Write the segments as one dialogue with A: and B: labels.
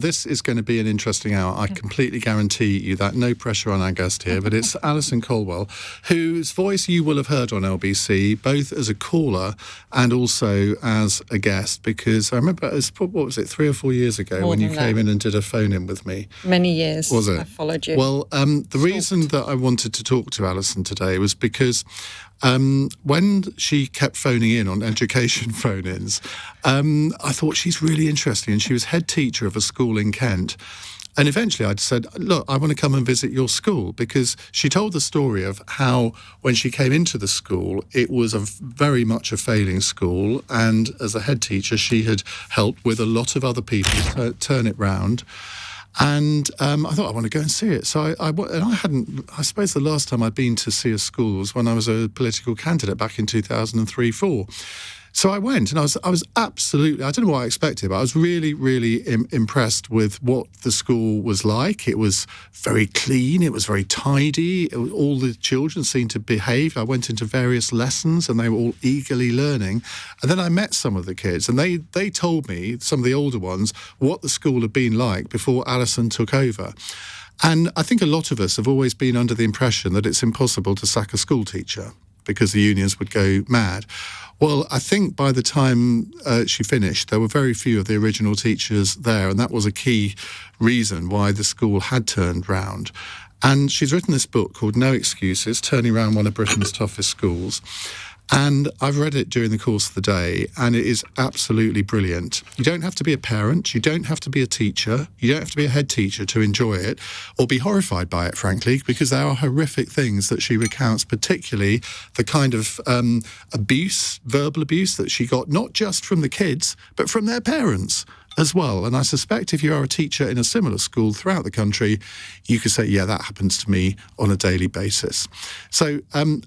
A: This is going to be an interesting hour. I completely guarantee you that. No pressure on our guest here, but it's Alison Colwell, whose voice you will have heard on LBC, both as a caller and also as a guest, because I remember, what was it, 3 or 4 years ago when you came in and did a phone-in with me?
B: Many years.
A: Was it?
B: I followed you.
A: Well, the reason that I wanted to talk to Alison today was because when she kept phoning in on education phone-ins, I thought she's really interesting, and she was head teacher of a school in Kent. And eventually I'd said, look, I want to come and visit your school, because she told the story of how when she came into the school, it was very much a failing school. And as a head teacher, she had helped with a lot of other people to turn it round. And I thought, I want to go and see it. So I suppose the last time I'd been to see a school was when I was a political candidate back in 2003-04. So I went, and I was absolutely, I don't know what I expected, but I was really, really impressed with what the school was like. It was very clean, it was very tidy, all the children seemed to behave. I went into various lessons and they were all eagerly learning. And then I met some of the kids, and they told me, some of the older ones, what the school had been like before Alison took over. And I think a lot of us have always been under the impression that it's impossible to sack a school teacher because the unions would go mad. Well, I think by the time she finished, there were very few of the original teachers there, and that was a key reason why the school had turned round. And she's written this book called No Excuses, Turning Around One of Britain's Toughest Schools. And I've read it during the course of the day, and it is absolutely brilliant. You don't have to be a parent, you don't have to be a teacher, you don't have to be a head teacher to enjoy it, or be horrified by it, frankly, because there are horrific things that she recounts, particularly the kind of abuse, verbal abuse that she got, not just from the kids, but from their parents as well. And I suspect if you are a teacher in a similar school throughout the country, you could say, yeah, that happens to me on a daily basis. So,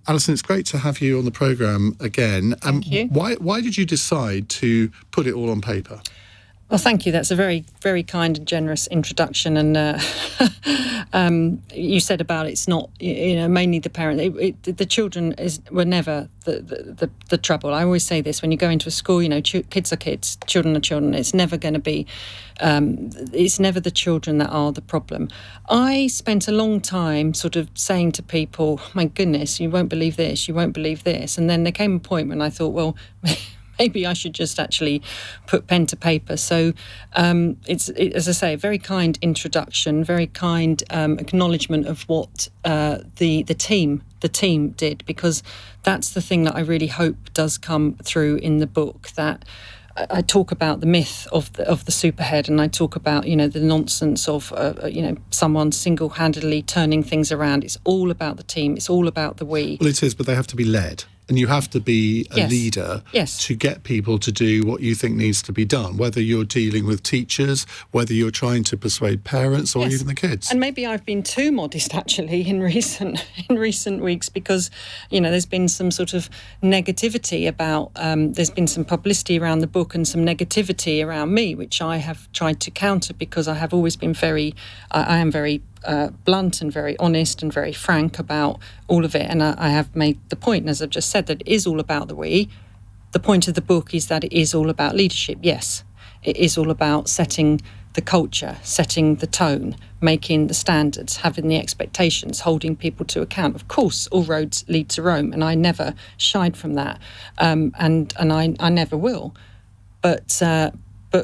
A: Alison, it's great to have you on the programme again.
B: Thank you.
A: Why did you decide to put it all on paper?
B: Well, thank you. That's a very, very kind and generous introduction. And you said about it's not, mainly the parent. The children were never the trouble. I always say this when you go into a school. Kids are kids, children are children. It's never going to be. It's never the children that are the problem. I spent a long time sort of saying to people, "My goodness, you won't believe this. You won't believe this." And then there came a point when I thought, well, maybe I should just actually put pen to paper. So it's as I say, a very kind introduction, very kind acknowledgement of what the team did, because that's the thing that I really hope does come through in the book. That I talk about the myth of the superhead, and I talk about the nonsense of someone single-handedly turning things around. It's all about the team. It's all about the we.
A: Well, it is, but they have to be led. And you have to be a leader to get people to do what you think needs to be done, whether you're dealing with teachers, whether you're trying to persuade parents or even the kids.
B: And maybe I've been too modest, actually, in recent weeks, because, there's been some sort of negativity about, there's been some publicity around the book and some negativity around me, which I have tried to counter, because I have always been I am very blunt and very honest and very frank about all of it. And I have made the point, and as I've just said, that it is all about the we. The point of the book is that it is all about leadership. Yes, it is all about setting the culture, setting the tone, making the standards, having the expectations, holding people to account. Of course, all roads lead to Rome, and I never shied from that, and I never will. But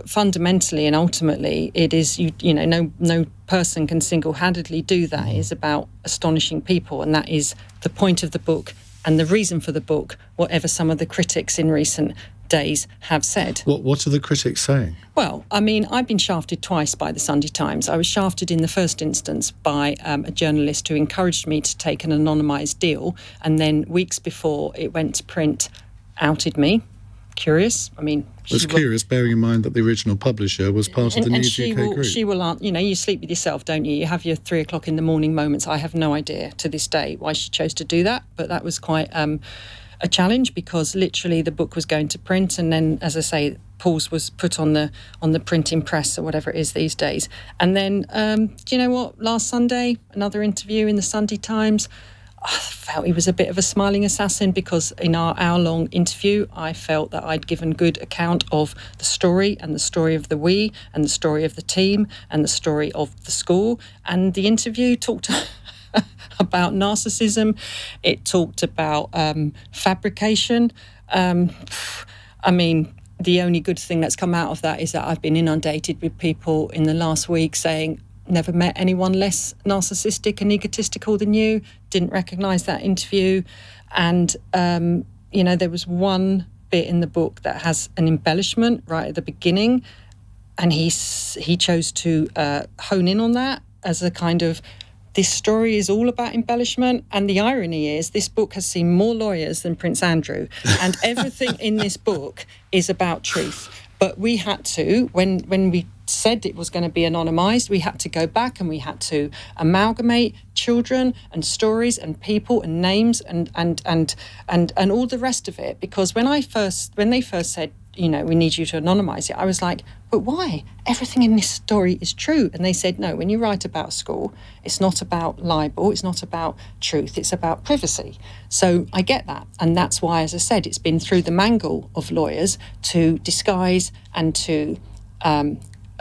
B: fundamentally and ultimately, it is no person can single-handedly do that. It is about astonishing people, and that is the point of the book and the reason for the book, whatever some of the critics in recent days have said.
A: What are the critics saying?
B: Well, I mean, I've been shafted twice by the Sunday Times. I was shafted in the first instance by a journalist who encouraged me to take an anonymised deal, and then weeks before it went to print, outed me. Curious. I mean,
A: it's curious, bearing in mind that the original publisher was part of the News UK group.
B: She will, you sleep with yourself, don't you? You have your 3 o'clock in the morning moments. I have no idea to this day why she chose to do that, but that was quite a challenge, because literally the book was going to print, and then, as I say, pause was put on the printing press or whatever it is these days. And then, do you know what? Last Sunday, another interview in the Sunday Times. I felt he was a bit of a smiling assassin, because in our hour-long interview, I felt that I'd given good account of the story, and the story of the we, and the story of the team, and the story of the school. And the interview talked about narcissism. It talked about fabrication. I mean, the only good thing that's come out of that is that I've been inundated with people in the last week saying, never met anyone less narcissistic and egotistical than you, didn't recognise that interview. And, there was one bit in the book that has an embellishment right at the beginning, and he chose to hone in on that as a kind of, this story is all about embellishment. And the irony is, this book has seen more lawyers than Prince Andrew, and everything in this book is about truth. But we had to, when we said it was going to be anonymised, we had to go back and we had to amalgamate children and stories and people and names and all the rest of it. Because when they first said, we need you to anonymise it, I was like, but why? Everything in this story is true. And they said, no, when you write about school, it's not about libel, it's not about truth, it's about privacy. So I get that. And that's why, as I said, it's been through the mangle of lawyers to disguise and to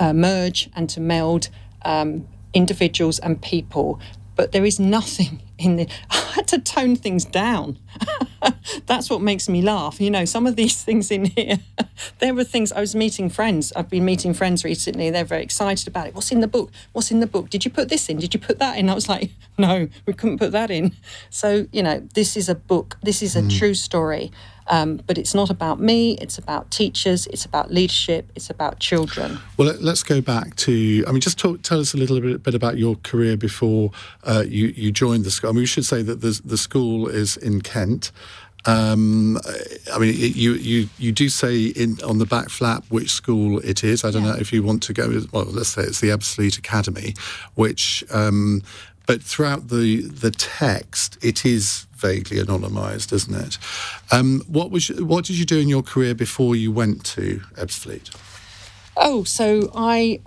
B: merge and to meld individuals and people. But there is nothing I had to tone things down. That's what makes me laugh. Some of these things in here, there were things, I was meeting friends. I've been meeting friends recently. They're very excited about it. What's in the book? What's in the book? Did you put this in? Did you put that in? I was like, no, we couldn't put that in. So, this is a book. This is a true story. But it's not about me, it's about teachers, it's about leadership, it's about children.
A: Well, let's go back to, just tell us a little bit about your career before you joined the school. We should say that the school is in Kent. You do say on the back flap which school it is. I don't know if you want to go, let's say it's the Ebbsfleet Academy, which, but throughout the text, it is vaguely anonymised, isn't it? What did you do in your career before you went to Ebbsfleet?
B: Oh, so I,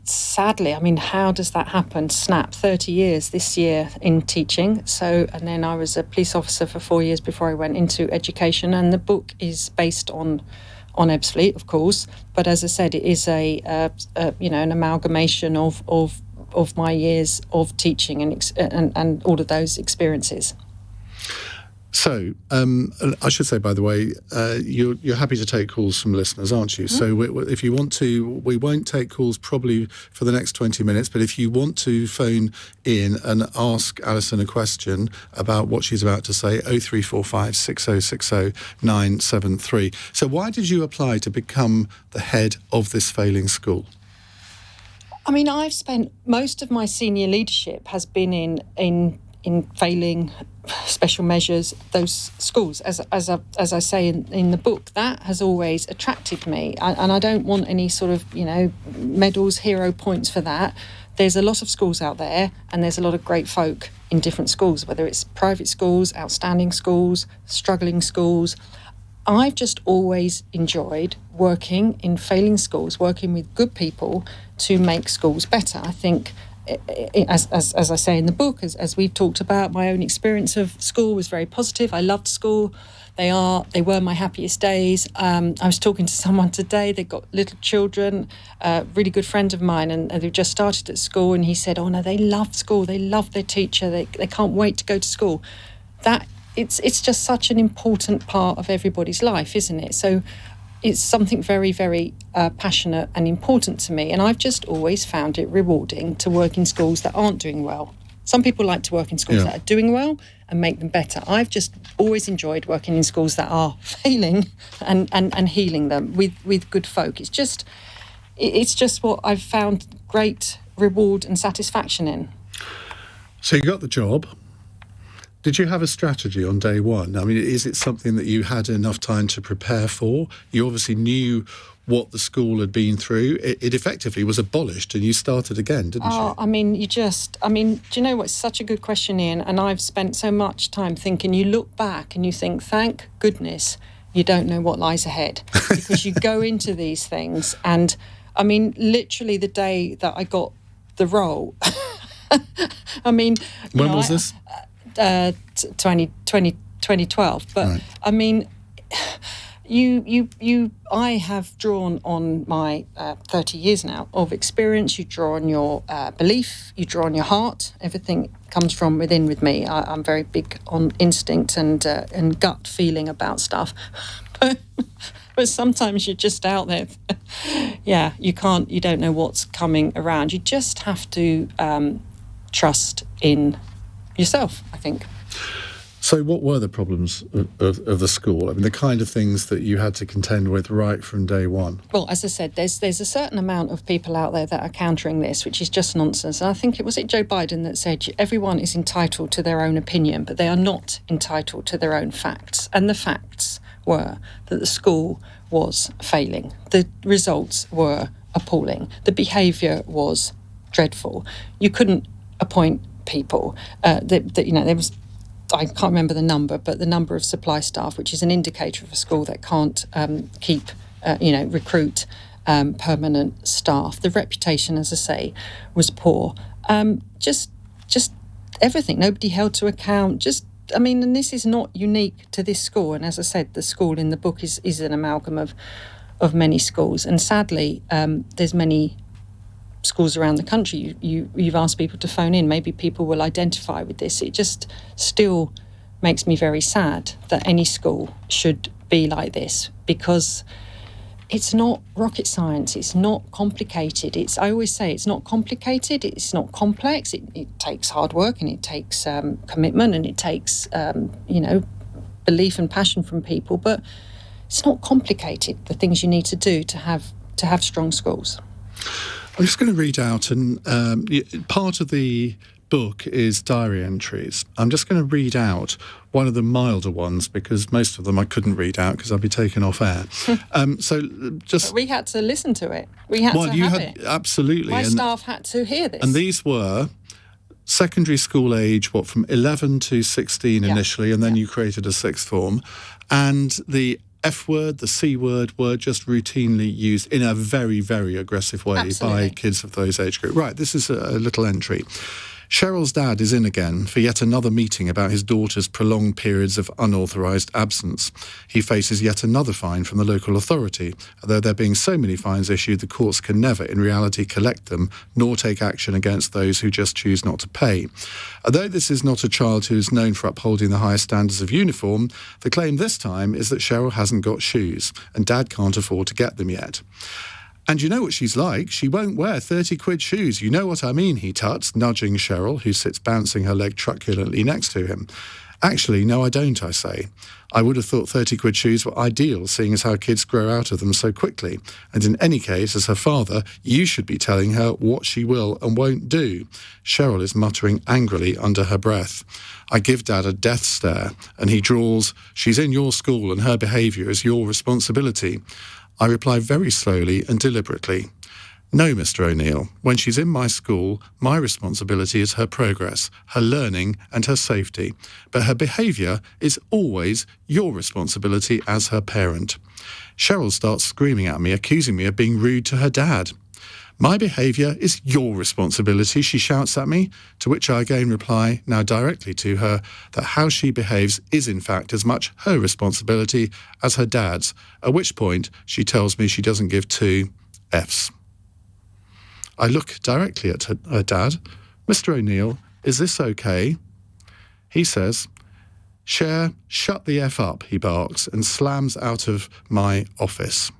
B: sadly, how does that happen? Snap, 30 years this year in teaching. So, and then I was a police officer for 4 years before I went into education. And the book is based on Ebbsfleet, of course. But as I said, it is an amalgamation of my years of teaching and all of those experiences.
A: So, I should say, by the way, you're happy to take calls from listeners, aren't you? Mm-hmm. So if you want to, we won't take calls probably for the next 20 minutes, but if you want to phone in and ask Alison a question about what she's about to say, 0345 6060 973. So why did you apply to become the head of this failing school?
B: I've spent most of my senior leadership has been in failing special measures, those schools, as I say in the book. That has always attracted me, and I don't want any sort of medals, hero points for that. There's a lot of schools out there, and there's a lot of great folk in different schools, whether it's private schools, outstanding schools, struggling schools. I've just always enjoyed working in failing schools, working with good people to make schools better. I think, as I say in the book, as we've talked about, my own experience of school was very positive. I loved school. They were my happiest days. I was talking to someone today. They've got little children, a really good friend of mine, and they've just started at school. And he said, "Oh no, they love school. They love their teacher. They can't wait to go to school." It's just such an important part of everybody's life, isn't it? So it's something very, very passionate and important to me. And I've just always found it rewarding to work in schools that aren't doing well. Some people like to work in schools that are doing well and make them better. I've just always enjoyed working in schools that are failing and healing them with good folk. It's just what I've found great reward and satisfaction in.
A: So you got the job. Did you have a strategy on day one? Is it something that you had enough time to prepare for? You obviously knew what the school had been through. It effectively was abolished and you started again, didn't you?
B: Do you know what? It's such a good question, Ian, and I've spent so much time thinking. You look back and you think, thank goodness you don't know what lies ahead, because you go into these things and, literally the day that I got the role,
A: when was this?
B: 2012. But
A: Right.
B: I mean, I have drawn on my 30 years now of experience. You draw on your belief, you draw on your heart. Everything comes from within with me. I'm very big on instinct and gut feeling about stuff. But sometimes you're just out there. Yeah, you don't know what's coming around. You just have to trust in yourself, I think.
A: So what were the problems of the school? I mean, the kind of things that you had to contend with right from day one.
B: Well, as I said, there's a certain amount of people out there that are countering this, which is just nonsense. And I think it was Joe Biden that said everyone is entitled to their own opinion, but they are not entitled to their own facts. And the facts were that the school was failing. The results were appalling. The behaviour was dreadful. You couldn't appoint people. There was, I can't remember the number, but the number of supply staff, which is an indicator of a school that can't recruit permanent staff. The reputation, as I say, was poor. Just everything. Nobody held to account. And this is not unique to this school. And as I said, the school in the book is an amalgam of many schools. And sadly, there's many schools around the country. You've asked people to phone in. Maybe people will identify with this. It just still makes me very sad that any school should be like this, because it's not rocket science. It's not complicated. I always say it's not complicated. It's not complex. It takes hard work, and it takes commitment, and it takes belief and passion from people. But it's not complicated. The things you need to do to have strong schools.
A: I'm just going to read out, and part of the book is diary entries. I'm just going to read out one of the milder ones, because most of them I couldn't read out because I'd be taken off air. But
B: we had to listen to it. We had to have it.
A: Absolutely.
B: My staff had to hear this.
A: And these were secondary school age, from 11 to 16 initially, and then you created a sixth form. And the F word, the C word were just routinely used in a very, very aggressive way by kids of those age group. Right, this is a little entry. Cheryl's dad is in again for yet another meeting about his daughter's prolonged periods of unauthorised absence. He faces yet another fine from the local authority. Although there being so many fines issued, the courts can never, in reality, collect them, nor take action against those who just choose not to pay. Although this is not a child who is known for upholding the highest standards of uniform, the claim this time is that Cheryl hasn't got shoes, and Dad can't afford to get them yet. And you know what she's like. She won't wear 30 quid shoes. You know what I mean, he tuts, nudging Cheryl, who sits bouncing her leg truculently next to him. Actually, no, I don't, I say. I would have thought 30 quid shoes were ideal, seeing as how kids grow out of them so quickly. And in any case, as her father, you should be telling her what she will and won't do. Cheryl is muttering angrily under her breath. I give Dad a death stare, and he drawls, she's in your school and her behaviour is your responsibility. I reply very slowly and deliberately. No, Mr. O'Neill, when she's in my school, my responsibility is her progress, her learning and her safety. But her behaviour is always your responsibility as her parent. Cheryl starts screaming at me, accusing me of being rude to her dad. My behaviour is your responsibility, she shouts at me, to which I again reply, now directly to her, that how she behaves is in fact as much her responsibility as her dad's, at which point she tells me she doesn't give two Fs. I look directly at her dad. Mr. O'Neill, is this okay? He says, Cher, shut the F up, he barks, and slams out of my office.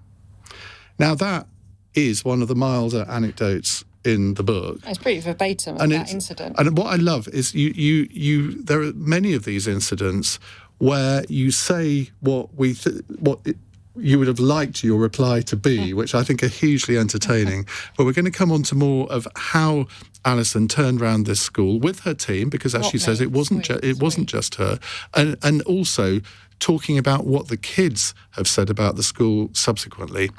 A: Now that is one of the milder anecdotes in the book.
B: It's pretty verbatim of that incident.
A: And what I love is there are many of these incidents where you say what you would have liked your reply to be, which I think are hugely entertaining. But we're going to come on to more of how Alison turned around this school with her team, because as she says, it wasn't just her, and also talking about what the kids have said about the school subsequently.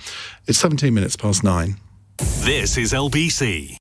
A: It's 17 minutes past 9.
C: This is LBC.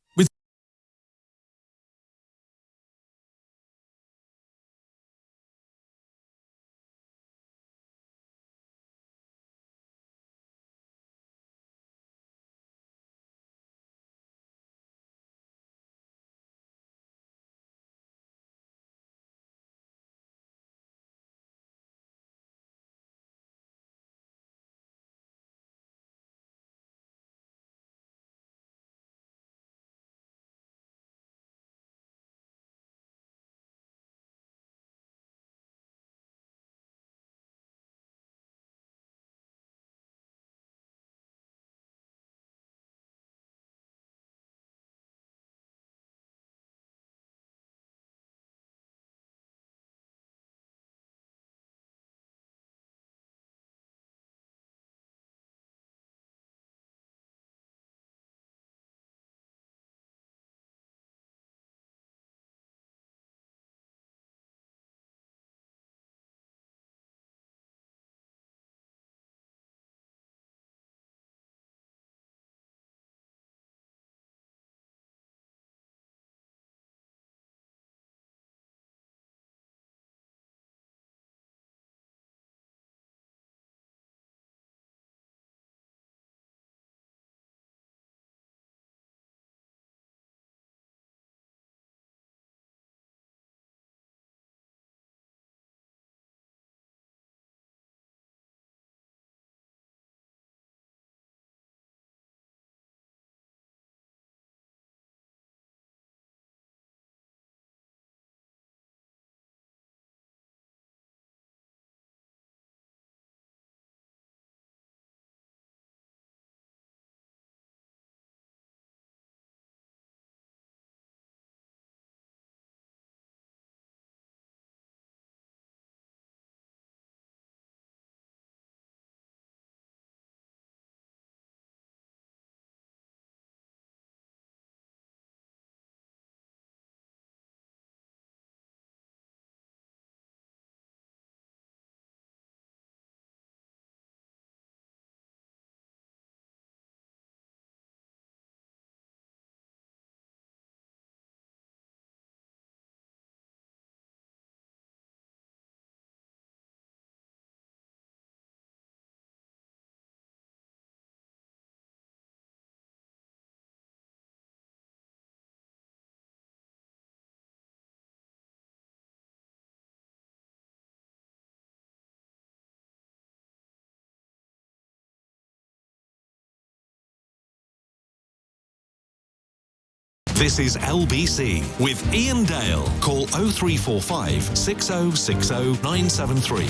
C: This is LBC with Iain Dale. Call 0345 6060 973.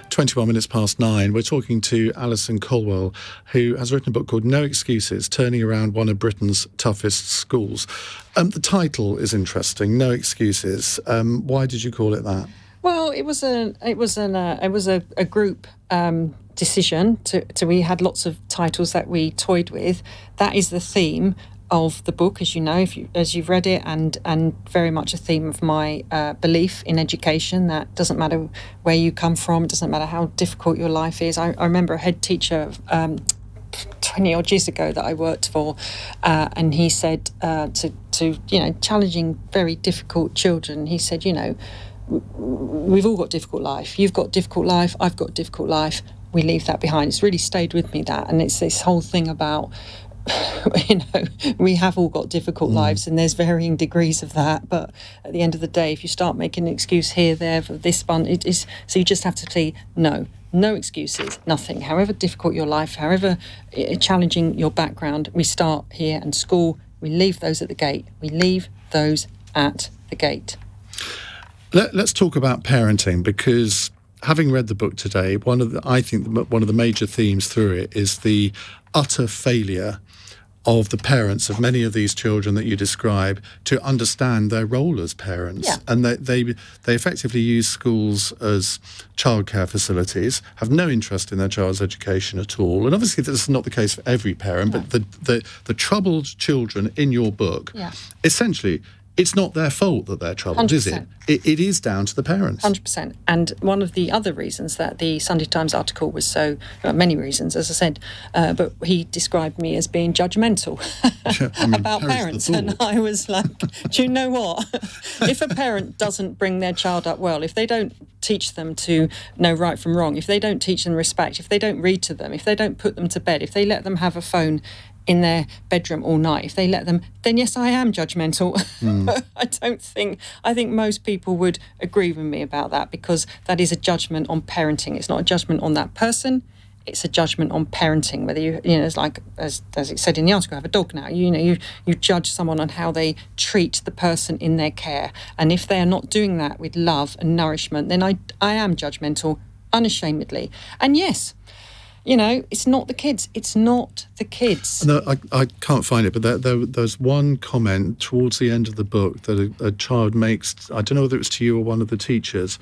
A: 21 minutes past 9. We're talking to Alison Colwell, who has written a book called No Excuses, Turning Around One of Britain's Toughest Schools. The title is interesting, No Excuses. Why did you call it that?
B: Well, it was a group decision. We had lots of titles that we toyed with. That is the theme of the book, as you know, as you've read it, and very much a theme of my belief in education. That doesn't matter where you come from, it doesn't matter how difficult your life is. I remember a head teacher 20 odd years ago that I worked for, and he said to challenging very difficult children, he said, we've all got difficult life. You've got difficult life. I've got difficult life. We leave that behind. It's really stayed with me, that, and it's this whole thing about, we have all got difficult lives, and there's varying degrees of that. But at the end of the day, if you start making an excuse here, there, for this one, it is. So you just have to say no excuses, nothing. However difficult your life, however challenging your background, we start here, and school, we leave those at the gate. We leave those at the gate.
A: Let's talk about parenting, because having read the book today, I think one of the major themes through it is the utter failure of the parents of many of these children that you describe to understand their role as parents.
B: Yeah.
A: And they effectively use schools as childcare facilities, have no interest in their child's education at all. And obviously this is not the case for every parent,
B: No.
A: but the troubled children in your book, essentially, it's not their fault that they're troubled,
B: 100%.
A: is it? It is down to the parents.
B: 100%. And one of the other reasons that the Sunday Times article was so, many reasons, as I said, but he described me as being judgmental about parents. And I was like, do you know what? If a parent doesn't bring their child up well, if they don't teach them to know right from wrong, if they don't teach them respect, if they don't read to them, if they don't put them to bed, if they let them have a phone in their bedroom all night, if they let them, then yes, I am judgmental. I think most people would agree with me about that, because that is a judgment on parenting. It's not a judgment on that person, it's a judgment on parenting. Whether it's like, as it said in the article, I have a dog now, you judge someone on how they treat the person in their care. And if they are not doing that with love and nourishment, then I am judgmental, unashamedly. And yes, it's not the kids. It's not the kids.
A: No, I can't find it, but there's one comment towards the end of the book that a child makes. I don't know whether it was to you or one of the teachers,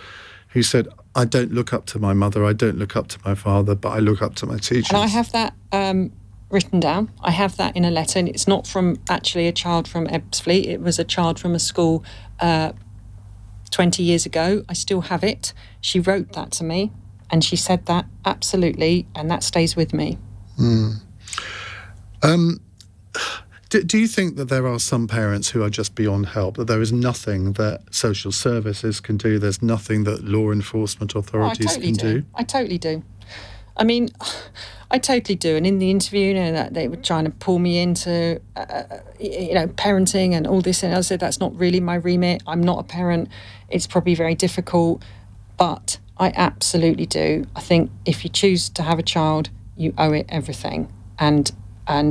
A: who said, I don't look up to my mother, I don't look up to my father, but I look up to my teachers.
B: And I have that written down. I have that in a letter, and it's not from actually a child from Ebbsfleet. It was a child from a school 20 years ago. I still have it. She wrote that to me. And she said that, absolutely, and that stays with me.
A: Do you think that there are some parents who are just beyond help, that there is nothing that social services can do, there's nothing that law enforcement authorities can do?
B: I totally do. I mean, I totally do. And in the interview, that they were trying to pull me into, parenting and all this, and I said, that's not really my remit. I'm not a parent. It's probably very difficult, but I absolutely do. I think if you choose to have a child, you owe it everything. And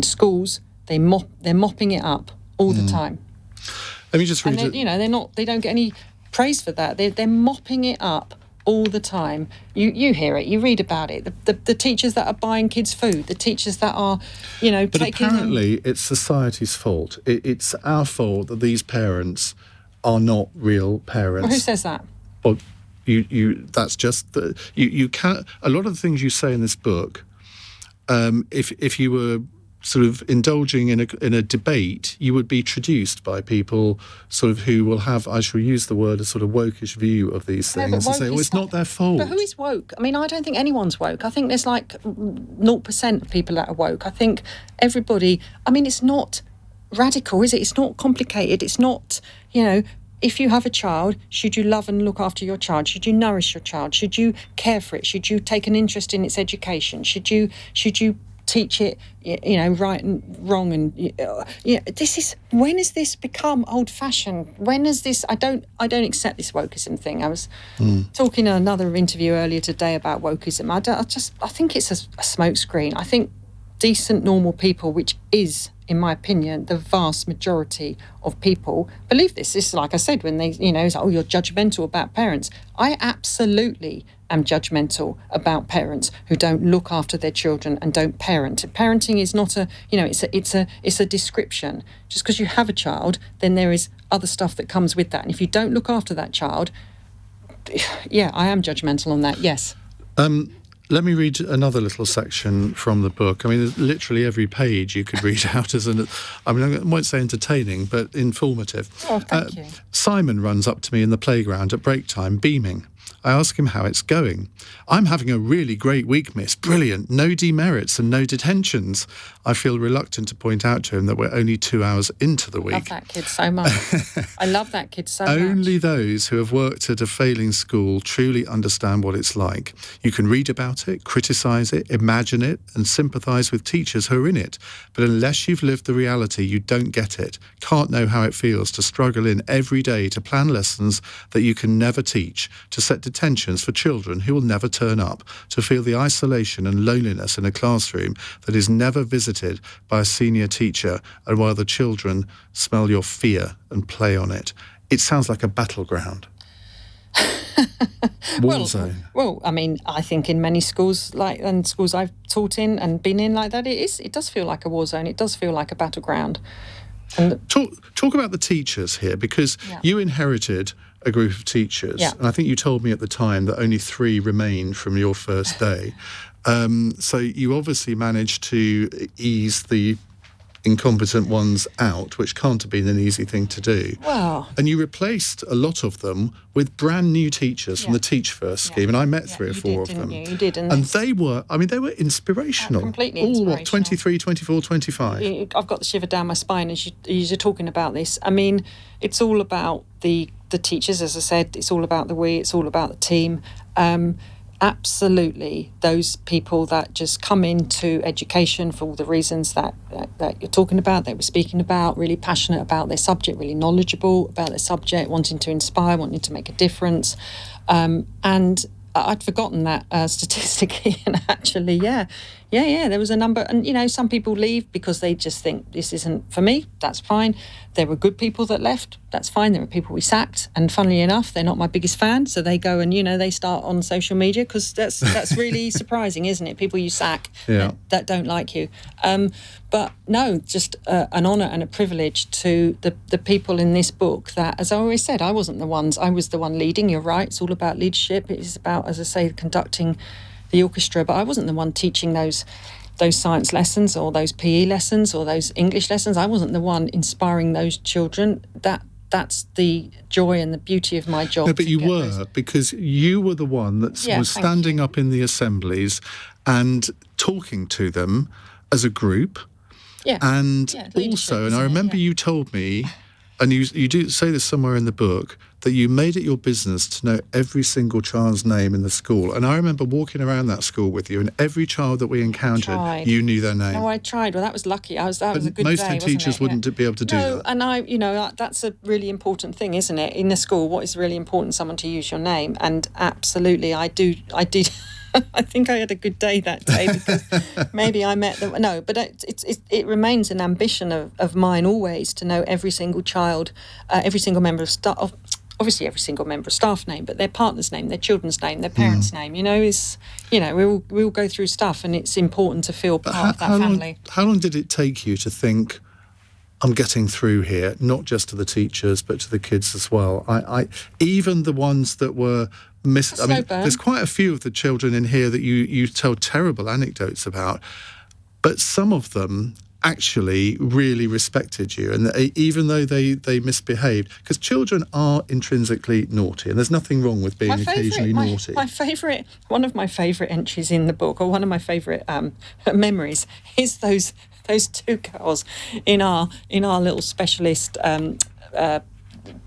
B: schools, they're mopping it up all the time.
A: Let me just read it.
B: They don't get any praise for that. They're mopping it up all the time. You hear it, you read about it. The teachers that are buying kids food, the teachers that are,
A: But
B: taking
A: apparently it's society's fault. It's our fault that these parents are not real parents.
B: Well, who says that?
A: Well, that's just you can't. A lot of the things you say in this book, if you were sort of indulging in a debate, you would be traduced by people sort of who will have, I shall use the word, a sort of wokish view of these things and say, it's not their fault.
B: But who is woke? I mean, I don't think anyone's woke. I think there's like 0% of people that are woke. I think everybody, it's not radical, is it? It's not complicated. It's not, if you have a child, should you love and look after your child? Should you nourish your child? Should you care for it? Should you take an interest in its education? Should you teach it, right and wrong? And when has this become old-fashioned? When has this? I don't accept this wokeism thing. I was talking in another interview earlier today about wokeism. I think it's a smokescreen. I think decent, normal people, which is in my opinion, the vast majority of people believe this. This is like I said, when they, it's like, oh, you're judgmental about parents. I absolutely am judgmental about parents who don't look after their children and don't parent. Parenting is not it's a description. Just because you have a child, then there is other stuff that comes with that. And if you don't look after that child, yeah, I am judgmental on that, yes.
A: Let me read another little section from the book. I mean, literally every page you could read out as I won't say entertaining, but informative.
B: Oh, thank you.
A: Simon runs up to me in the playground at break time, beaming. I ask him how it's going. I'm having a really great week, miss. Brilliant. No demerits and no detentions. I feel reluctant to point out to him that we're only 2 hours into the week.
B: I love that kid so much. I love that kid so much.
A: Only those who have worked at a failing school truly understand what it's like. You can read about it, criticise it, imagine it, and sympathise with teachers who are in it. But unless you've lived the reality, you don't get it. Can't know how it feels to struggle in every day to plan lessons that you can never teach, to set detentions for children who will never turn up, to feel the isolation and loneliness in a classroom that is never visited by a senior teacher, and while the children smell your fear and play on it. It sounds like a battleground. War zone.
B: Well, I mean, I think in many schools, and schools I've taught in and been in like that, it does feel like a war zone. It does feel like a battleground. And
A: talk about the teachers here, because you inherited a group of teachers, and I think you told me at the time that only 3 remained from your first day. So you obviously managed to ease the incompetent ones out, which can't have been an easy thing to do.
B: Wow.
A: And you replaced a lot of them with brand new teachers from the Teach First scheme, and I met 3 or 4 of them.
B: You did,
A: and they were inspirational.
B: Completely
A: all,
B: inspirational.
A: What, 23, 24, 25?
B: I've got the shiver down my spine as you're talking about this. I mean, it's all about the teachers, as I said. It's all about the we. It's all about the team. Absolutely, those people that just come into education for all the reasons that you're talking about, they were speaking about, really passionate about their subject, really knowledgeable about their subject, wanting to inspire, wanting to make a difference. And I'd forgotten that statistically, and actually, there was a number. And, some people leave because they just think this isn't for me. That's fine. There were good people that left. That's fine. There were people we sacked. And funnily enough, they're not my biggest fan. So they go and, they start on social media, because that's really surprising, isn't it? People you sack that don't like you. But no, just an honour and a privilege to the people in this book that, as I always said, I was the one leading. You're right. It's all about leadership. It is about, as I say, conducting the orchestra, but I wasn't the one teaching those science lessons or those PE lessons or those English lessons. I wasn't the one inspiring those children. That's the joy and the beauty of my job.
A: No, but you were, because you were the one that was standing up in the assemblies and talking to them as a group.
B: Yeah.
A: And also, and I remember you told me, and you do say this somewhere in the book, that you made it your business to know every single child's name in the school. And I remember walking around that school with you, and every child that we encountered, you knew their name.
B: No, I tried. Well, that was lucky. That was a good day,
A: most head teachers wouldn't be able to do that.
B: And that's a really important thing, isn't it? In the school, what is really important? Someone to use your name. And absolutely, I did. I think I had a good day that day, because maybe I met them. No, but it remains an ambition of mine always to know every single child, every single member of staff. Obviously, every single member of staff name, but their partner's name, their children's name, their parents' name. We all go through stuff, and it's important to feel part of that family.
A: How long did it take you to think, I'm getting through here, not just to the teachers, but to the kids as well? I even the ones that were missed. I mean, there's quite a few of the children in here that you tell terrible anecdotes about, but some of them actually really respected you, and even though they misbehaved, because children are intrinsically naughty, and there's nothing wrong with being occasionally naughty.
B: One of my favourite entries in the book, or one of my favourite memories, is those 2 girls in our little specialist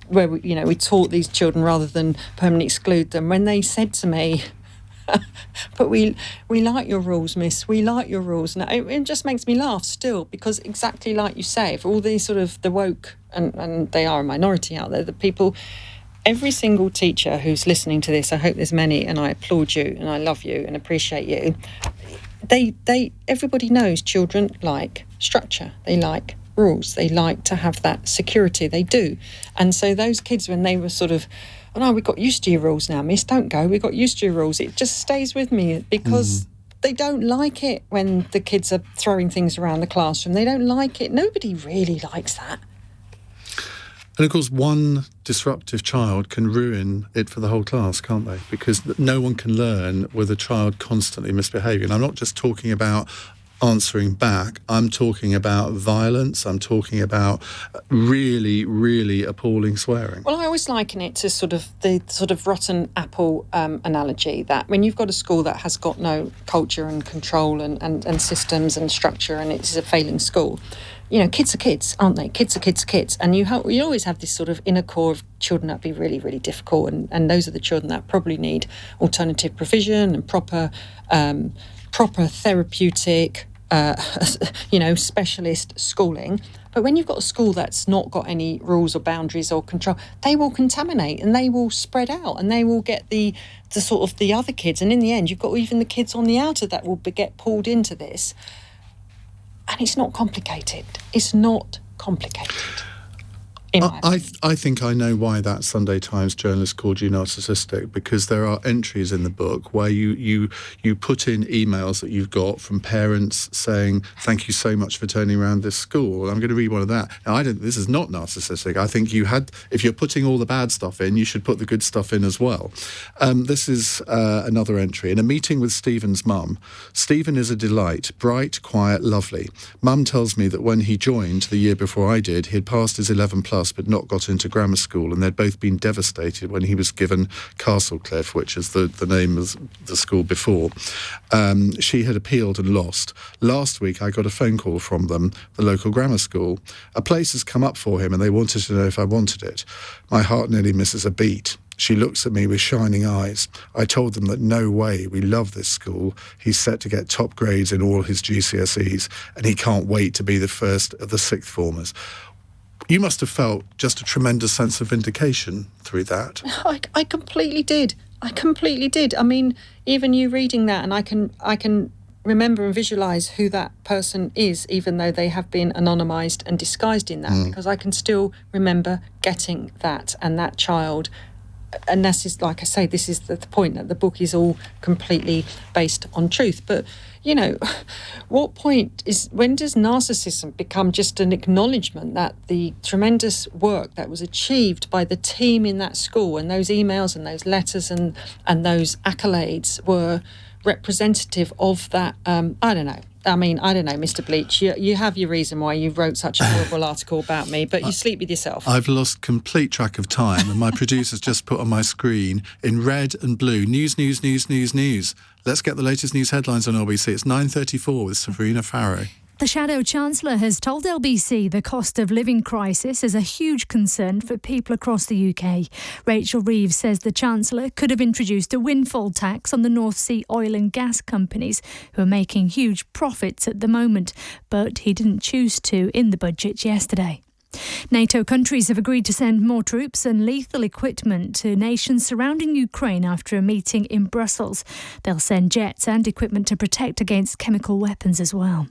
B: where we taught these children rather than permanently exclude them, when they said to me, but we like your rules, miss, we like your rules. And it just makes me laugh still, because exactly like you say, for all these sort of the woke, and they are a minority out there, the people, every single teacher who's listening to this, I hope there's many, and I applaud you and I love you and appreciate you. everybody knows children like structure. They like rules. They like to have that security. They do. And so those kids, when they were sort of, oh no, we got used to your rules now, miss, don't go, we got used to your rules, it just stays with me because they don't like it when the kids are throwing things around the classroom. They don't like it. Nobody really likes that.
A: And of course, one disruptive child can ruin it for the whole class, can't they? Because no one can learn with a child constantly misbehaving. And I'm not just talking about answering back. I'm talking about violence. I'm talking about really, really appalling swearing.
B: Well, I always liken it to the rotten apple analogy, that when you've got a school that has got no culture and control and systems and structure, and it's a failing school, you know, kids are kids, aren't they? Kids are kids are kids. And you always have this sort of inner core of children that be really, really difficult. And those are the children that probably need alternative provision and proper therapeutic, specialist schooling. But when you've got a school that's not got any rules or boundaries or control, they will contaminate and they will spread out and they will get the sort of the other kids. And in the end, you've got even the kids on the outer that will get pulled into this. And it's not complicated. It's not complicated.
A: I think I know why that Sunday Times journalist called you narcissistic, because there are entries in the book where you put in emails that you've got from parents saying, thank you so much for turning around this school. I'm going to read one of that. Now, this is not narcissistic. I think if you're putting all the bad stuff in, you should put the good stuff in as well. This is another entry. In a meeting with Stephen's mum, Stephen is a delight, bright, quiet, lovely. Mum tells me that when he joined the year before I did, he had passed his 11 plus but not got into grammar school, and they'd both been devastated when he was given Castlecliff, which is the name of the school before. She had appealed and lost. Last week I got a phone call from them, the local grammar school. A place has come up for him and they wanted to know if I wanted it. My heart nearly misses a beat. She looks at me with shining eyes. I told them that no way, we love this school. He's set to get top grades in all his GCSEs and he can't wait to be the first of the sixth formers. You must have felt just a tremendous sense of vindication through that.
B: I completely did. I mean, even you reading that, and I can remember and visualise who that person is, even though they have been anonymised and disguised in that, because I can still remember getting that and that child. And this is, like I say, this is the point, that the book is all completely based on truth. But, you know, when does narcissism become just an acknowledgement that the tremendous work that was achieved by the team in that school, and those emails and those letters and those accolades were representative of that? I don't know. I mean, I don't know, Mr. Bleach, you have your reason why you wrote such a horrible article about me, but you sleep with yourself.
A: I've lost complete track of time, and my producer's just put on my screen in red and blue, news. Let's get the latest news headlines on LBC. It's 9:34 with Sabrina Farrow.
D: The Shadow Chancellor has told LBC the cost of living crisis is a huge concern for people across the UK. Rachel Reeves says the Chancellor could have introduced a windfall tax on the North Sea oil and gas companies who are making huge profits at the moment, but he didn't choose to in the budget yesterday. NATO countries have agreed to send more troops and lethal equipment to nations surrounding Ukraine after a meeting in Brussels. They'll send jets and equipment to protect against chemical weapons as well.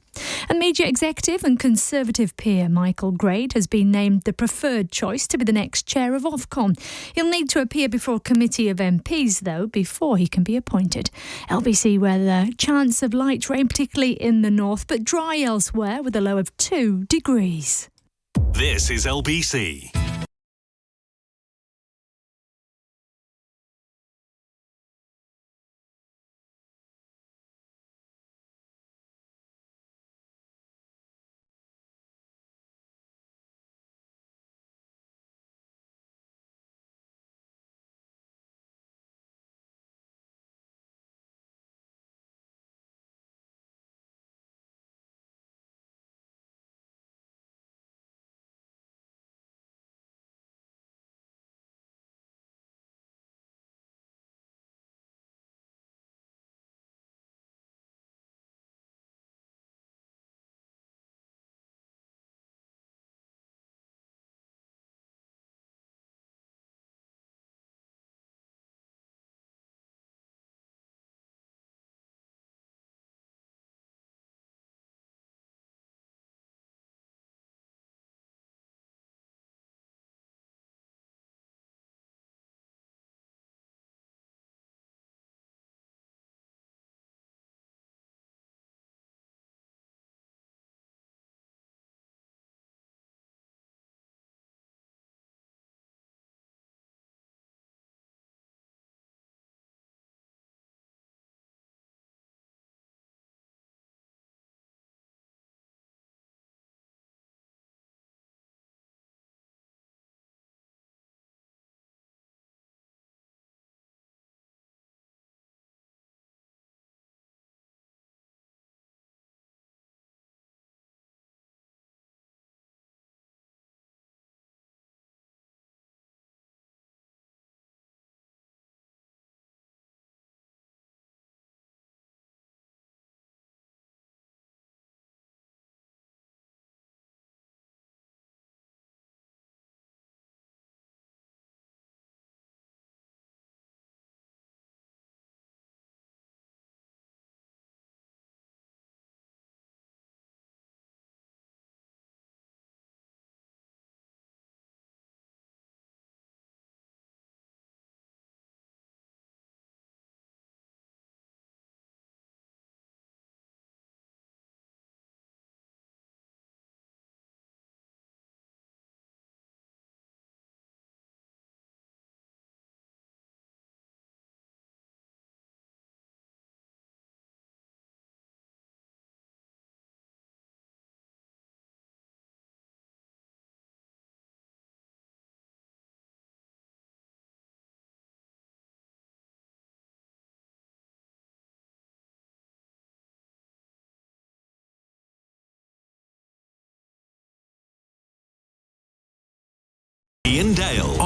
D: And media executive and Conservative peer Michael Grade has been named the preferred choice to be the next chair of Ofcom. He'll need to appear before a committee of MPs, though, before he can be appointed. LBC weather, chance of light rain, particularly in the north, but dry elsewhere with a low of 2 degrees.
C: This is LBC.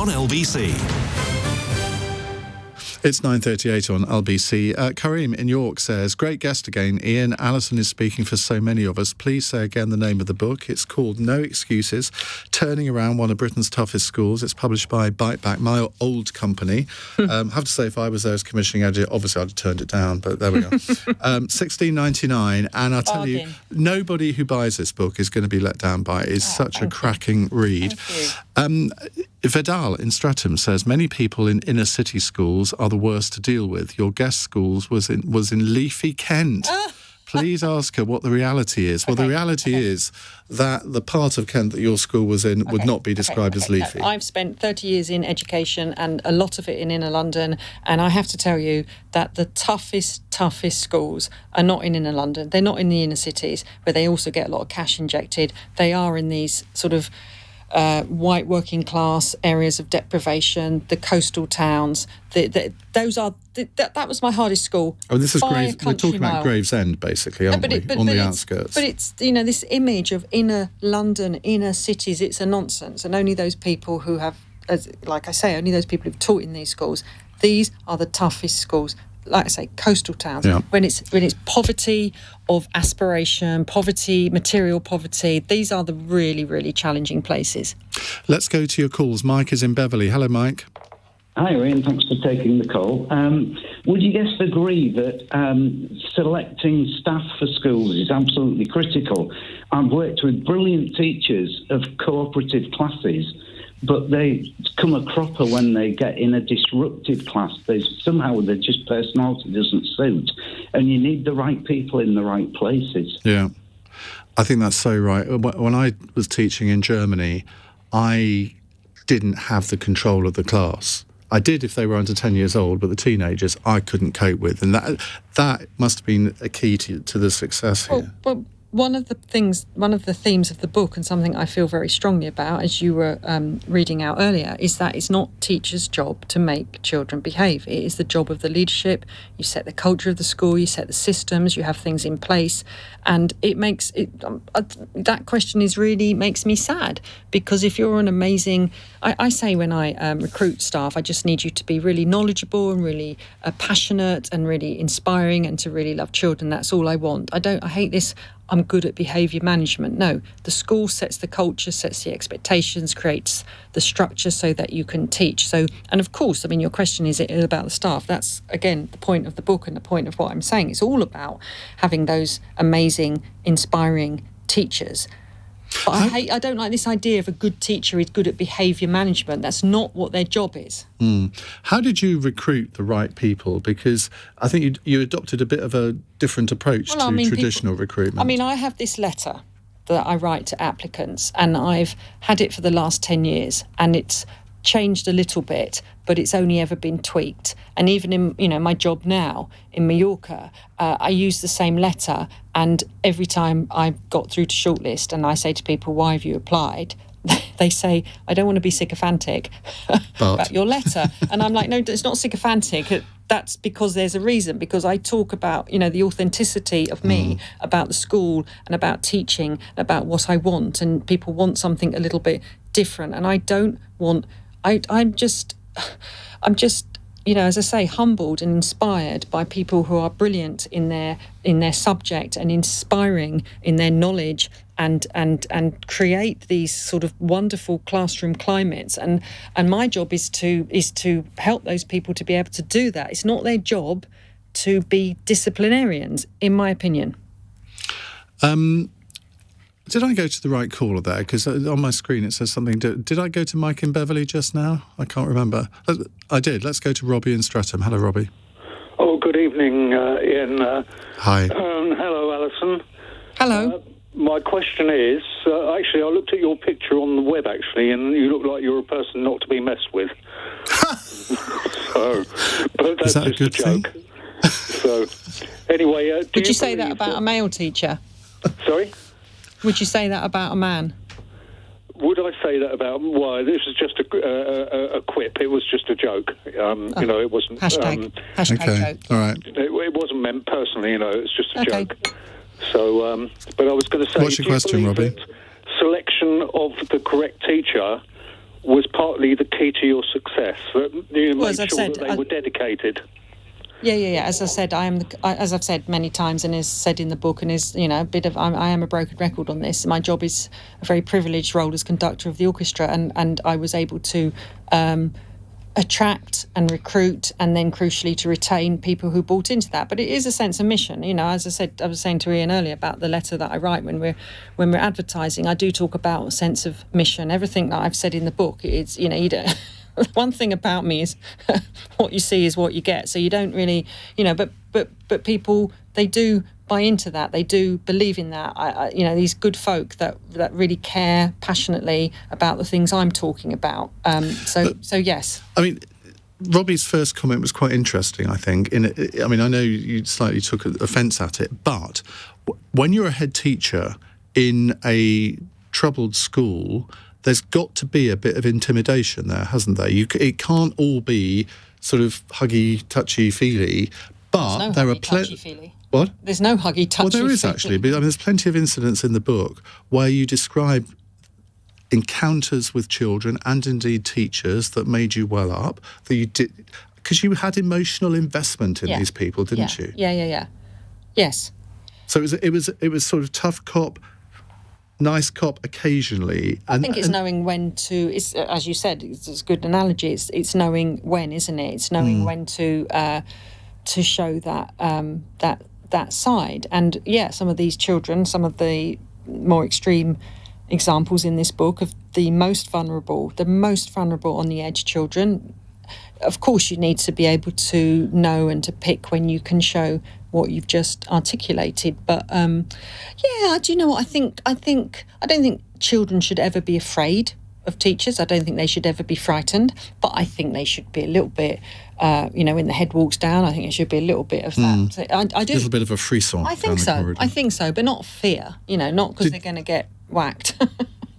C: on LBC.
A: It's 9:38 on LBC. Karim in York says, great guest again, Iain. Alison is speaking for so many of us. Please say again the name of the book. It's called No Excuses, Turning Around One of Britain's Toughest Schools. It's published by Bite Back, my old company. Have to say, if I was there as commissioning editor, obviously I'd have turned it down, but there we go. $16.99. And I'll tell you, nobody who buys this book is going to be let down by it. It's such a cracking read. Vidal in Streatham says, many people in inner city schools are the worst to deal with. Your guest schools was in leafy Kent. Please ask her what the reality is. Well, the reality is that the part of Kent that your school was in would not be described as leafy.
B: I've spent 30 years in education and a lot of it in inner London, and I have to tell you that the toughest schools are not in inner London. They're not in the inner cities, where they also get a lot of cash injected. They are in these sort of white working class areas of deprivation, the coastal towns. That was my hardest school.
A: Oh, this is we're talking about Gravesend, basically, aren't we? On the outskirts.
B: But it's, this image of inner London, inner cities, it's a nonsense. And only those people who have, like I say, only those people who've taught in these schools, these are the toughest schools. Like I say, coastal towns, when it's poverty of aspiration, poverty, material poverty, these are the really, really challenging places.
A: Let's go to your calls. Mike is in Beverley. Hello, Mike.
E: Hi, Iain. Thanks for taking the call. Would you guys agree that selecting staff for schools is absolutely critical? I've worked with brilliant teachers of cooperative classes, but they come a cropper when they get in a disrupted class. Their just personality doesn't suit, and you need the right people in the right places.
A: Yeah, I think that's so right. When I was teaching in Germany, I didn't have the control of the class. I did if they were under 10 years old, but the teenagers I couldn't cope with, and that must have been a key to the success here.
B: Well, one of the themes of the book, and something I feel very strongly about, as you were reading out earlier, is that it's not teachers' job to make children behave. It is the job of the leadership. You set the culture of the school, you set the systems, you have things in place, and it makes it. That question makes me sad, because if you're an amazing, I say when I recruit staff, I just need you to be really knowledgeable and really passionate and really inspiring and to really love children. That's all I want. I hate this. I'm good at behaviour management. No, the school sets the culture, sets the expectations, creates the structure so that you can teach. So, and of course, your question is it about the staff? That's, again, the point of the book and the point of what I'm saying. It's all about having those amazing, inspiring teachers. But I don't like this idea of a good teacher is good at behaviour management. That's not what their job is.
A: How did you recruit the right people? Because I think you adopted a bit of a different approach to traditional recruitment.
B: I have this letter that I write to applicants, and I've had it for the last 10 years, and it's changed a little bit, but it's only ever been tweaked. And even in my job now in Mallorca, I use the same letter, and every time I got through to shortlist and I say to people, why have you applied? They say, I don't want to be sycophantic about your letter. And I'm like, no, it's not sycophantic. That's because there's a reason, because I talk about, the authenticity of me, about the school and about teaching, and about what I want, and people want something a little bit different. And I don't want, I'm just, as I say, humbled and inspired by people who are brilliant in their subject and inspiring in their knowledge and create these sort of wonderful classroom climates. And my job is to help those people to be able to do that. It's not their job to be disciplinarians, in my opinion.
A: Did I go to the right caller there? Because on my screen it says something. Did I go to Mike in Beverley just now? I can't remember. I did. Let's go to Robbie in Streatham. Hello, Robbie.
F: Oh, good evening, Iain.
A: Hi.
F: Hello, Alison.
B: Hello.
F: My question is, actually, I looked at your picture on the web, actually, and you look like you're a person not to be messed with. But that's
A: is that
F: just
A: a good
F: joke.
A: thing?
F: So, anyway,
B: would you say that about a male teacher?
F: Sorry?
B: Would you say that about a man?
F: Would I say that about? Why? This is just a quip. It was just a joke. It wasn't.
B: Hashtag
A: okay.
B: joke.
A: All right.
F: It wasn't meant personally. It's just a joke. So, but I was going to say.
A: What's your question, Robbie?
F: Selection of the correct teacher was partly the key to your success. That you
B: Well,
F: made
B: as I've
F: sure
B: said,
F: that they were dedicated.
B: Yeah. As I said, as I've said many times, and is said in the book, and is a bit of I am a broken record on this. My job is a very privileged role as conductor of the orchestra, and I was able to attract and recruit, and then crucially to retain people who bought into that. But it is a sense of mission. As I said, I was saying to Iain earlier about the letter that I write when we're advertising. I do talk about a sense of mission. Everything that I've said in the book, it's you don't. One thing about me is what you see is what you get. So you don't really, but people, they do buy into that. They do believe in that. These good folk that really care passionately about the things I'm talking about. So yes.
A: I mean, Robbie's first comment was quite interesting, I think. I know you slightly took offence at it, but when you're a head teacher in a troubled school, there's got to be a bit of intimidation there, hasn't there? It can't all be sort of huggy, touchy-feely, but there are plenty... What?
B: There's no huggy, touchy-feely.
A: Well, there is actually. But there's plenty of incidents in the book where you describe encounters with children and indeed teachers that made you well up, that you did... Because you had emotional investment in these people, didn't you?
B: Yeah. Yes.
A: So it was sort of tough cop, nice cop occasionally.
B: I think it's knowing when to. It's as you said. It's a good analogy. It's knowing when, isn't it? It's knowing when to show that side. And some of these children, some of the more extreme examples in this book of the most vulnerable on the edge children. Of course, you need to be able to know and to pick when you can show what you've just articulated. But do you know what? I don't think children should ever be afraid of teachers. I don't think they should ever be frightened. But I think they should be a little bit, when the head walks down, I think it should be a little bit of that. I do.
A: A little bit of a frisson.
B: I think so, but not fear. Not because they're going to get whacked.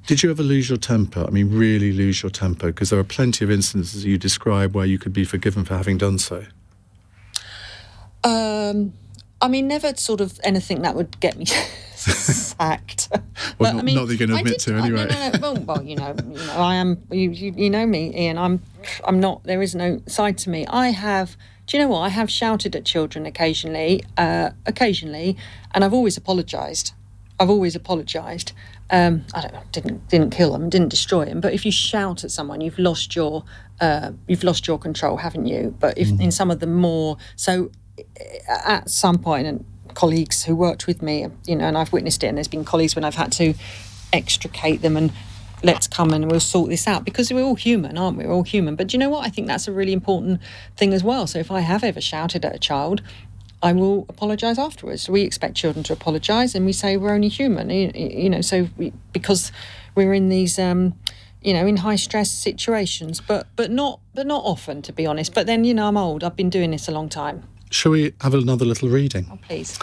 A: Did you ever lose your temper? I mean, really lose your temper? Because there are plenty of instances you describe where you could be forgiven for having done so.
B: Never sort of anything that would get me sacked.
A: Well, not that you're going to admit to, anyway.
B: No. Well, I am. You know me, Iain. I'm not. There is no side to me. I have. Do you know what? I have shouted at children occasionally, and I've always apologised. I don't know, didn't kill them, didn't destroy them. But if you shout at someone, you've lost your control, haven't you? But if in some of the more so, at some point, and colleagues who worked with me, and I've witnessed it, and there's been colleagues when I've had to extricate them and let's come and we'll sort this out, because we're all human, aren't we? We're all human. But do you know what? I think that's a really important thing as well. So if I have ever shouted at a child, I will apologise afterwards. We expect children to apologise, and we say we're only human, because we're in these, in high stress situations, but not often, to be honest. But then, I'm old. I've been doing this a long time.
A: Shall we have another little reading?
B: Oh, please.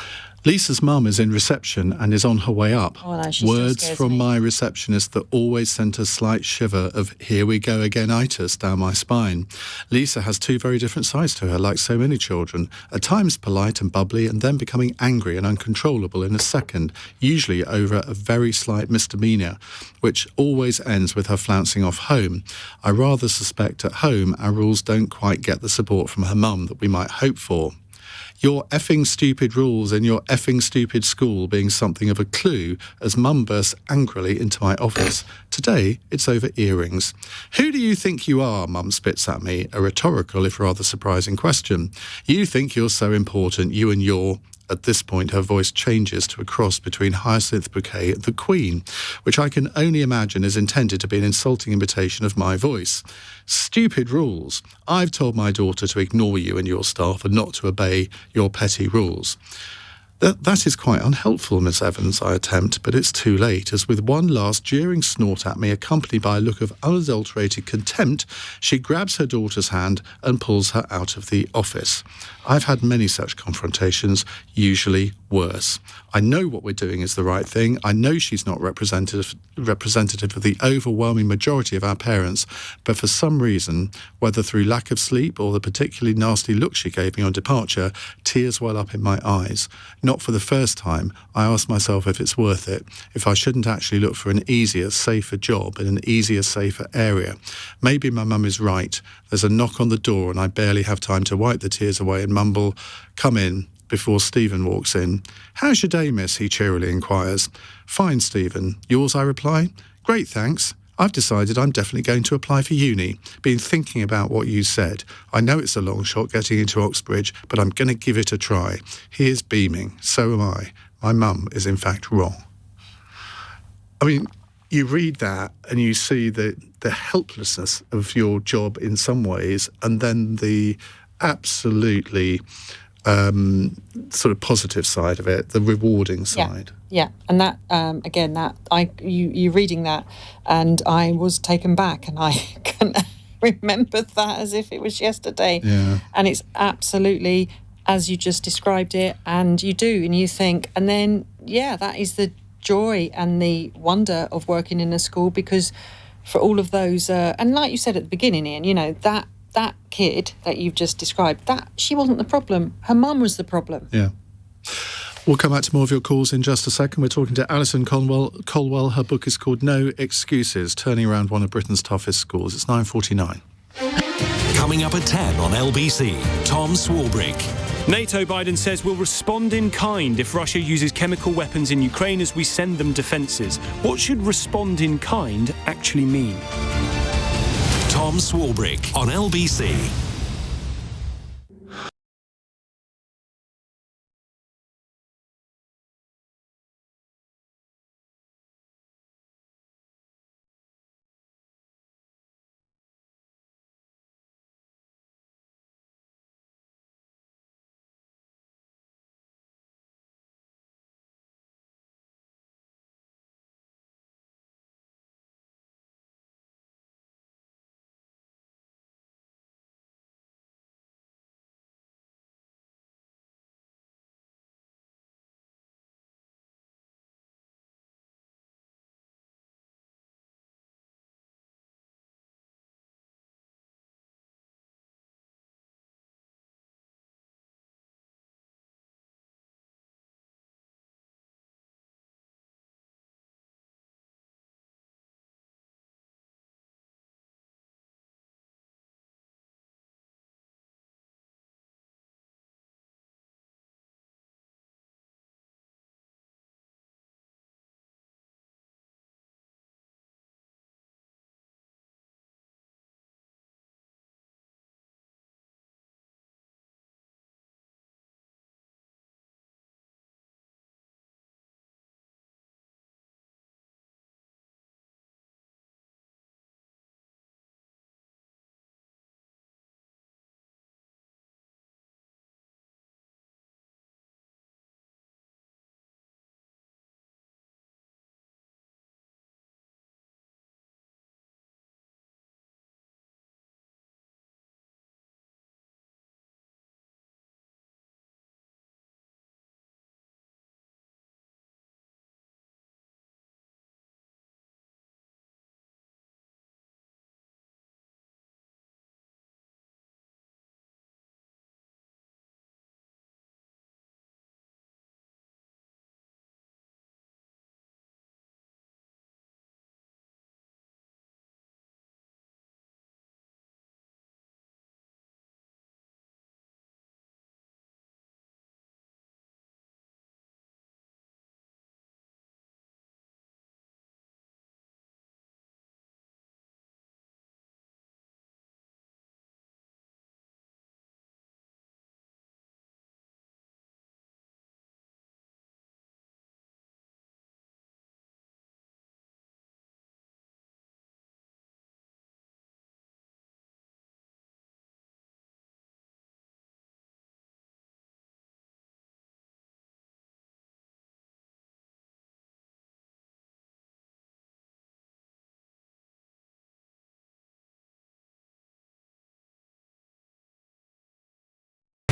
A: Lisa's mum is in reception and is on her way up.
B: Oh, no, she
A: Words
B: still
A: from
B: me.
A: my receptionist that always sent a slight shiver of "here we go again-itis" down my spine. Lisa has two very different sides to her, like so many children, at times polite and bubbly, and then becoming angry and uncontrollable in a second, usually over a very slight misdemeanour, which always ends with her flouncing off home. I rather suspect at home our rules don't quite get the support from her mum that we might hope for. Your effing stupid rules in your effing stupid school being something of a clue as mum bursts angrily into my office. Today, it's over earrings. Who do you think you are, mum spits at me, a rhetorical if rather surprising question. You think you're so important, you and your... At this point, her voice changes to a cross between Hyacinth Bouquet and the Queen, which I can only imagine is intended to be an insulting imitation of my voice. Stupid rules. I've told my daughter to ignore you and your staff and not to obey your petty rules. That is quite unhelpful, Miss Evans, I attempt, but it's too late, as with one last jeering snort at me, accompanied by a look of unadulterated contempt, she grabs her daughter's hand and pulls her out of the office. I've had many such confrontations, usually worse. I know what we're doing is the right thing. I know she's not representative of the overwhelming majority of our parents, but for some reason, whether through lack of sleep or the particularly nasty look she gave me on departure, tears well up in my eyes. Not for the first time, I ask myself if it's worth it, if I shouldn't actually look for an easier, safer job in an easier, safer area. Maybe my mum is right. There's a knock on the door and I barely have time to wipe the tears away and mumble, "Come in," before Stephen walks in. "How's your day, miss?" he cheerily inquires. "Fine, Stephen. Yours?" I reply. "Great, thanks. I've decided I'm definitely going to apply for uni. Been thinking about what you said. I know it's a long shot getting into Oxbridge, but I'm going to give it a try." He is beaming. So am I. My mum is in fact wrong. I mean, you read that and you see the helplessness of your job in some ways, and then the absolutely sort of positive side of it, the rewarding side.
B: Yeah, and that again, you reading that, and I was taken back, and I can remember that as if it was yesterday.
A: Yeah.
B: And it's absolutely as you just described it, and you do, and you think, and then that is the joy and the wonder of working in a school, because for all of those, and like you said at the beginning, Ian, that kid that you've just described, that she wasn't the problem. Her mum was the problem.
A: Yeah. We'll come back to more of your calls in just a second. We're talking to Alison Colwell. Her book is called No Excuses, Turning Around One of Britain's Toughest Schools. It's 9:49.
C: Coming up at 10 on LBC, Tom Swarbrick.
G: NATO, Biden says, will respond in kind if Russia uses chemical weapons in Ukraine as we send them defences. What should respond in kind actually mean?
C: Tom Swarbrick on LBC.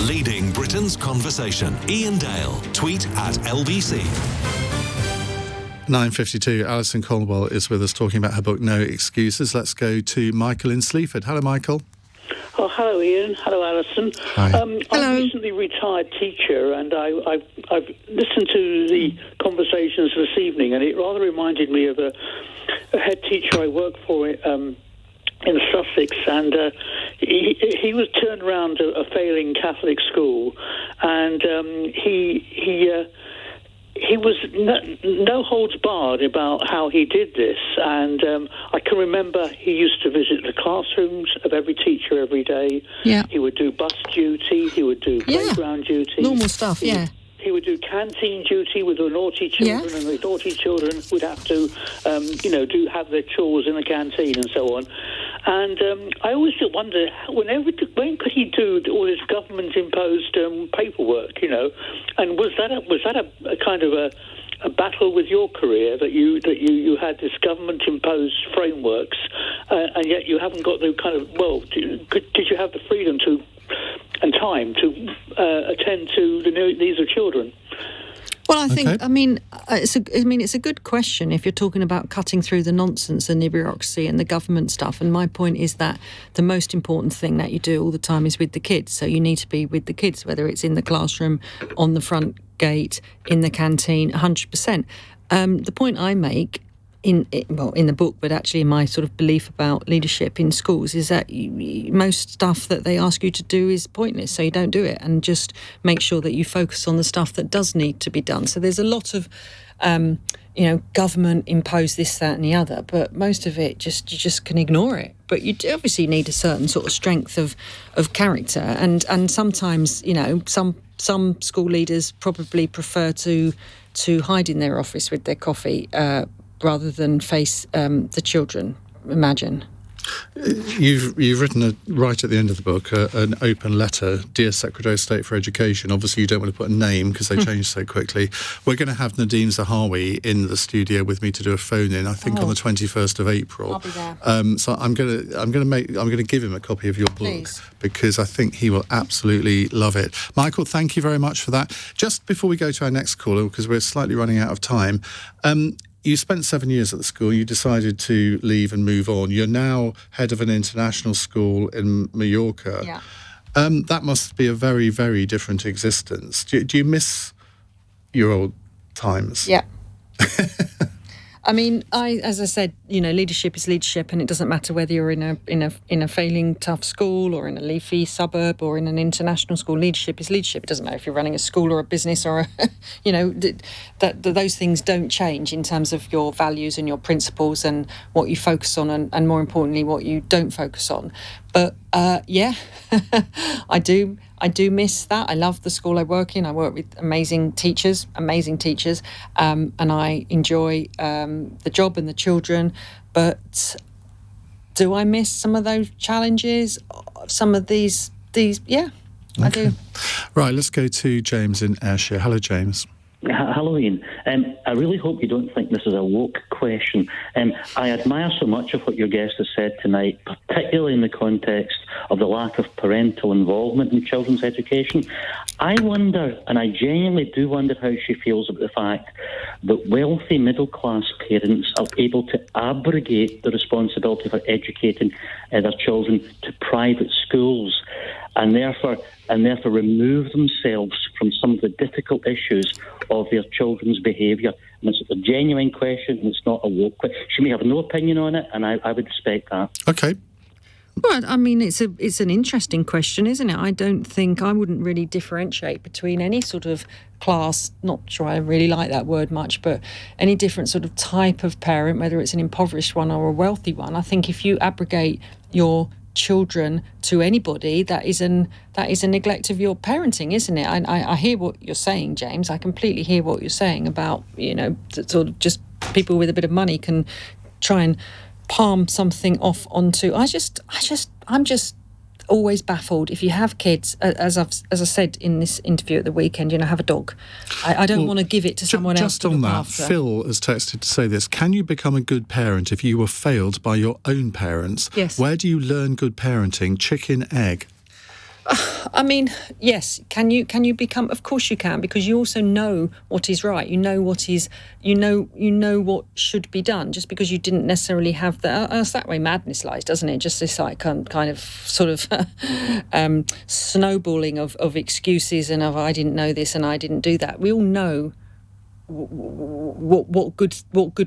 C: Leading Britain's Britain's conversation. Iain Dale. Tweet at LBC.
A: 9:52. Alison Colwell is with us talking about her book, No Excuses. Let's go to Michael in Sleaford. Hello, Michael.
H: Oh, hello, Ian. Hello, Alison.
A: Hi.
H: I'm a recently retired teacher, and I've listened to the conversations this evening, and it rather reminded me of a head teacher I worked for in Sussex, and he was turned around to a failing Catholic school, and he was no holds barred about how he did this, and I can remember he used to visit the classrooms of every teacher every day.
B: Yeah.
H: He would do bus duty, he would do playground duty.
B: Normal stuff, yeah.
H: He would do canteen duty with the naughty children, and the naughty children would have to, have their chores in the canteen and so on. And I always wonder, when could he do all this government-imposed paperwork? And was that a kind of a battle with your career that you had this government-imposed frameworks, and yet you haven't got the kind of did you have the freedom to and time to attend to the needs of children?
B: Well, I think,
A: Okay.
B: it's a good question if you're talking about cutting through the nonsense and the bureaucracy and the government stuff. And my point is that the most important thing that you do all the time is with the kids. So you need to be with the kids, whether it's in the classroom, on the front gate, in the canteen, 100%. The point I make in the book, but actually in my sort of belief about leadership in schools, is that most stuff that they ask you to do is pointless, so you don't do it, and just make sure that you focus on the stuff that does need to be done. So there's a lot of government imposed this, that and the other, but most of it you just can ignore it. But you do obviously need a certain sort of strength of character, and sometimes some school leaders probably prefer to hide in their office with their coffee rather than face the children, imagine.
A: You've written right at the end of the book an open letter, Dear Secretary of State for Education. Obviously, you don't want to put a name because they change so quickly. We're going to have Nadine Zahawi in the studio with me to do a phone-in. I think on the 21st of April.
B: I'll be there.
A: So I'm going to give him a copy of your book.
B: Please.
A: Because I think he will absolutely love it. Michael, thank you very much for that. Just before we go to our next caller, because we're slightly running out of time. You spent 7 years at the school. You decided to leave and move on. You're now head of an international school in Mallorca.
B: Yeah.
A: That must be a very, very different existence. Do you miss your old times?
B: Yeah. I mean, as I said, leadership is leadership, and it doesn't matter whether you're in a failing tough school or in a leafy suburb or in an international school. Leadership is leadership. It doesn't matter if you're running a school or a business or those things don't change in terms of your values and your principles and what you focus on, and more importantly, what you don't focus on. But I do miss that. I love the school I work in. I work with amazing teachers, and I enjoy the job and the children. But do I miss some of those challenges? Some of these? Yeah, okay. I do.
A: Right, let's go to James in Ayrshire. Hello, James.
I: Hello, Ian. I really hope you don't think this is a woke question. I admire so much of what your guest has said tonight, particularly in the context of the lack of parental involvement in children's education. I wonder, and I genuinely do wonder, how she feels about the fact that wealthy middle-class parents are able to abrogate the responsibility for educating their children to private schools, and therefore remove themselves from some of the difficult issues of their children's behaviour. And it's a genuine question, and it's not a woke question. She may have no opinion on it, and I would respect that.
A: Okay.
B: Well, I mean, it's an interesting question, isn't it? I wouldn't really differentiate between any sort of class, not sure I really like that word much, but any different sort of type of parent, whether it's an impoverished one or a wealthy one. I think if you abrogate your children to anybody, that is a neglect of your parenting, isn't it? I hear what you're saying, James. I completely hear what you're saying about, sort of just people with a bit of money can try and palm something off onto. I'm just always baffled. If you have kids, as I said in this interview at the weekend, have a dog. I don't want to give it to someone else to look after.
A: Just on that, Phil has texted to say this. Can you become a good parent if you were failed by your own parents?
B: Yes.
A: Where do you learn good parenting? Chicken, egg?
B: I mean, yes. Can you become? Of course you can, because you also know what is right. You know what is. You know what should be done. Just because you didn't necessarily have that. It's that way madness lies, doesn't it? Just this like kind of sort of snowballing of excuses and of I didn't know this and I didn't do that. We all know what good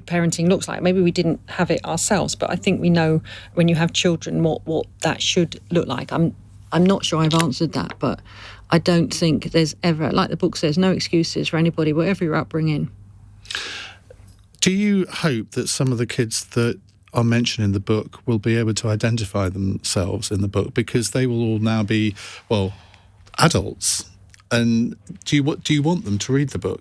B: parenting looks like. Maybe we didn't have it ourselves, but I think we know when you have children what that should look like. I'm not sure I've answered that, but I don't think there's ever, like the book says, no excuses for anybody, whatever your upbringing.
A: Do you hope that some of the kids that are mentioned in the book will be able to identify themselves in the book, because they will all now be, well, adults? And do you want them to read the book?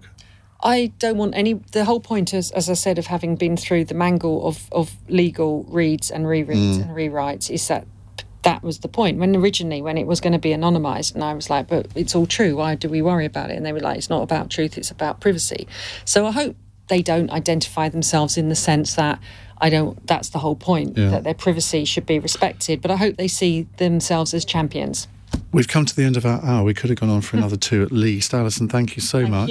B: I don't want any. The whole point is, as I said, of having been through the mangle of legal reads and rereads and rewrites, is that was the point. When it was going to be anonymised, and I was like, but it's all true, why do we worry about it? And they were like, it's not about truth, it's about privacy. So I hope they don't identify themselves in the sense that that's the whole point, that their privacy should be respected. But I hope they see themselves as champions.
A: We've come to the end of our hour. We could have gone on for another 2 at least. Alison, thank you so much.